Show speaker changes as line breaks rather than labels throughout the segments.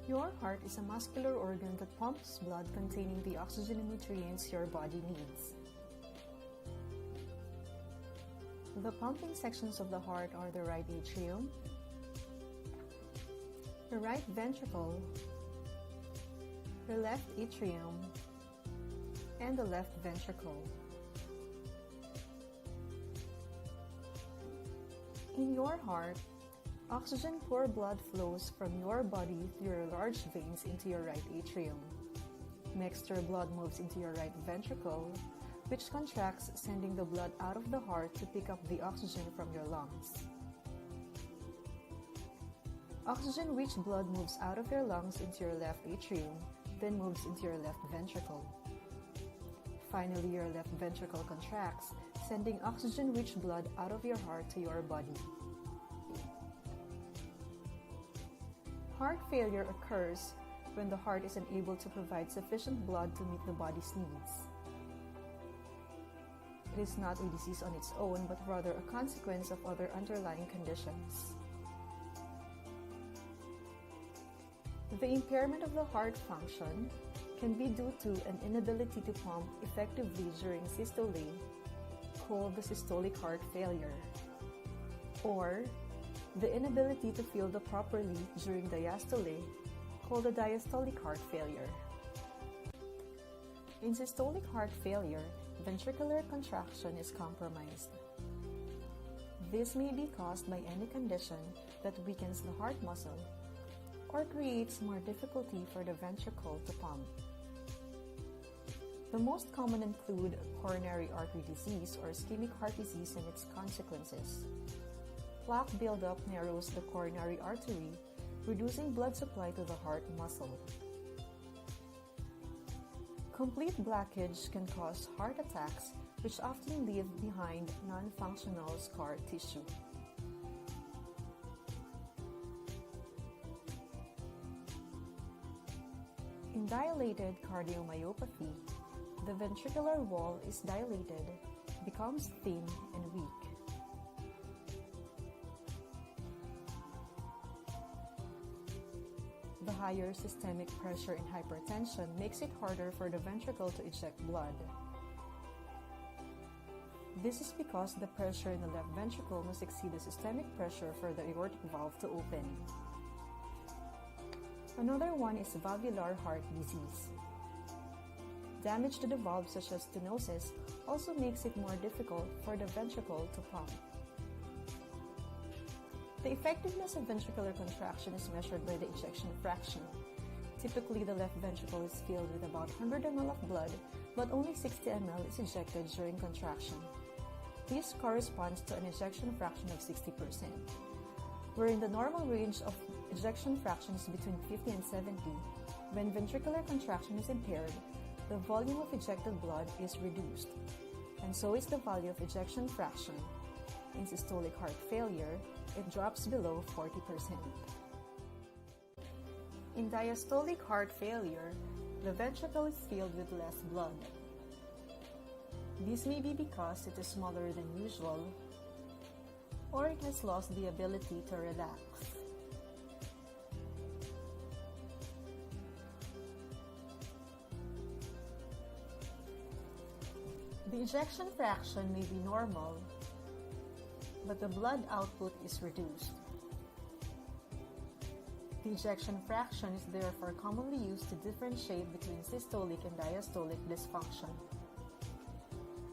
Your heart is a muscular organ that pumps blood containing the oxygen and nutrients your body needs. The pumping sections of the heart are the right atrium, the right ventricle, the left atrium, and the left ventricle. In your heart, oxygen-poor blood flows from your body through your large veins into your right atrium. Next, your blood moves into your right ventricle, which contracts, sending the blood out of the heart to pick up the oxygen from your lungs. Oxygen-rich blood moves out of your lungs into your left atrium, then moves into your left ventricle. Finally, your left ventricle contracts, sending oxygen-rich blood out of your heart to your body. Heart failure occurs when the heart is unable to provide sufficient blood to meet the body's needs. It is not a disease on its own, but rather a consequence of other underlying conditions. The impairment of the heart function can be due to an inability to pump effectively during systole, called the systolic heart failure, or the inability to feel properly during diastole, called the diastolic heart failure. In systolic heart failure, ventricular contraction is compromised. This may be caused by any condition that weakens the heart muscle or creates more difficulty for the ventricle to pump. The most common include coronary artery disease or ischemic heart disease and its consequences. Plaque buildup narrows the coronary artery, reducing blood supply to the heart muscle. Complete blockage can cause heart attacks, which often leave behind non-functional scar tissue. In dilated cardiomyopathy, the ventricular wall is dilated, becomes thin and weak. The higher systemic pressure in hypertension makes it harder for the ventricle to eject blood. This is because the pressure in the left ventricle must exceed the systemic pressure for the aortic valve to open. Another one is valvular heart disease. Damage to the valve, such as stenosis, also makes it more difficult for the ventricle to pump. The effectiveness of ventricular contraction is measured by the ejection fraction. Typically, the left ventricle is filled with about 100 ml of blood, but only 60 ml is ejected during contraction. This corresponds to an ejection fraction of 60%, wherein the normal range of ejection fraction is between 50 and 70. When ventricular contraction is impaired, the volume of ejected blood is reduced, and so is the value of ejection fraction. In systolic heart failure, it drops below 40%. In diastolic heart failure, the ventricle is filled with less blood. This may be because it is smaller than usual, or it has lost the ability to relax. The ejection fraction may be normal, but the blood output is reduced. The ejection fraction is therefore commonly used to differentiate between systolic and diastolic dysfunction.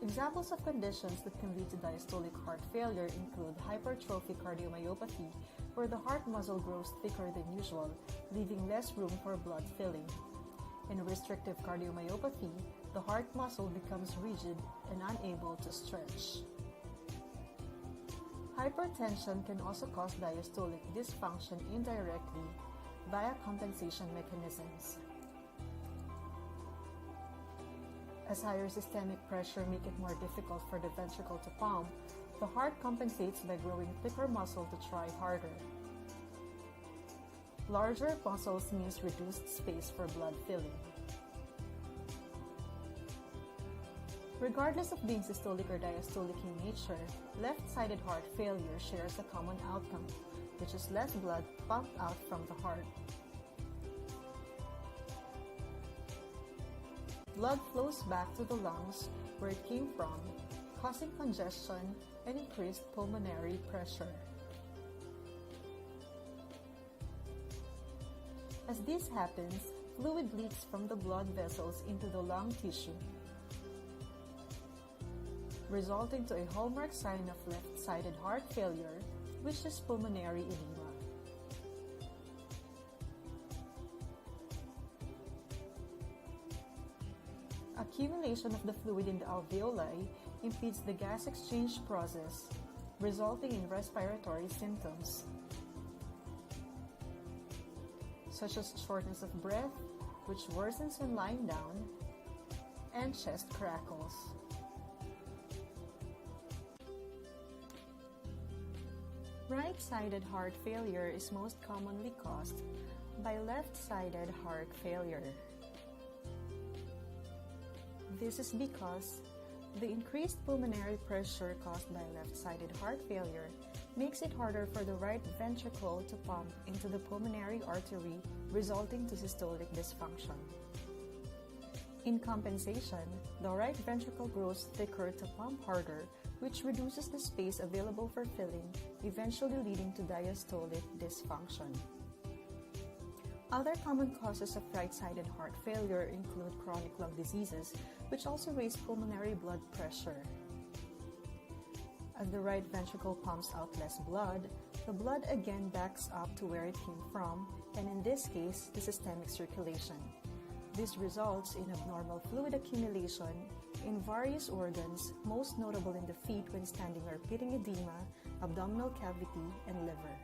Examples of conditions that can lead to diastolic heart failure include hypertrophic cardiomyopathy, where the heart muscle grows thicker than usual, leaving less room for blood filling. In restrictive cardiomyopathy, the heart muscle becomes rigid and unable to stretch. Hypertension can also cause diastolic dysfunction indirectly via compensation mechanisms. As higher systemic pressure makes it more difficult for the ventricle to pump, the heart compensates by growing thicker muscle to try harder. Larger muscles means reduced space for blood filling. Regardless of being systolic or diastolic in nature, left-sided heart failure shares a common outcome, which is less blood pumped out from the heart. blood flows back to the lungs where it came from, causing congestion and increased pulmonary pressure. As this happens, fluid leaks from the blood vessels into the lung tissue, resulting to a hallmark sign of left-sided heart failure, which is pulmonary edema. Accumulation of the fluid in the alveoli impedes the gas exchange process, resulting in respiratory symptoms, such as shortness of breath, which worsens when lying down, and chest crackles. Right-sided heart failure is most commonly caused by left-sided heart failure. This is because the increased pulmonary pressure caused by left-sided heart failure makes it harder for the right ventricle to pump into the pulmonary artery, resulting to systolic dysfunction. In compensation, the right ventricle grows thicker to pump harder, which reduces the space available for filling, eventually leading to diastolic dysfunction. Other common causes of right-sided heart failure include chronic lung diseases, which also raise pulmonary blood pressure. As the right ventricle pumps out less blood, the blood again backs up to where it came from, and in this case, the systemic circulation. This results in abnormal fluid accumulation in various organs, most notable in the feet when standing or pitting edema, abdominal cavity, and liver.